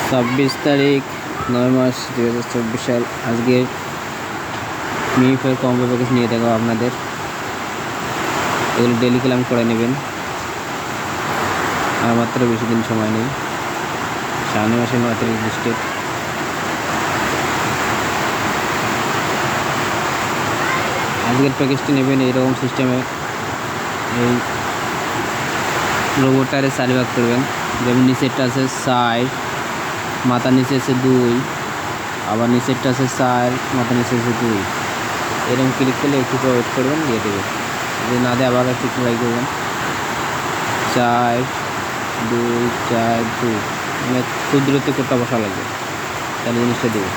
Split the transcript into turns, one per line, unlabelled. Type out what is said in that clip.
26 তারিখ 9 মাস 2024 সাল। আজকে মিনিফায়ার কম্বো প্যাকেজ নিয়ে দেখাবো আপনাদের। এগুলো ডেলি ক্লেম করে নেবেন, আর মাত্র বেশি দিন সময় নেই। সামনে মাসে 9 তারিখ লিস্টেড। আজকের প্যাকেজটি নেবেন এইরকম সিস্টেমে। এই রোবটটারে 4 ভাগ করবেন। যেমন নিচেরটা আছে 4, মাথা নিচে আছে 2, আবার নিচেরটা আছে 4, মাথা নিচে আছে 2। এরকম ক্লিক করলে একটু ওয়েট করবেন, দিয়ে দেবেন। যদি না দেয় আবার একটু ট্রাই করবেন। 4, 2, 4, 2, মানে খুব দূরত্বে কোডটা বসা লাগবে, তাহলে জিনিসটা দেবে।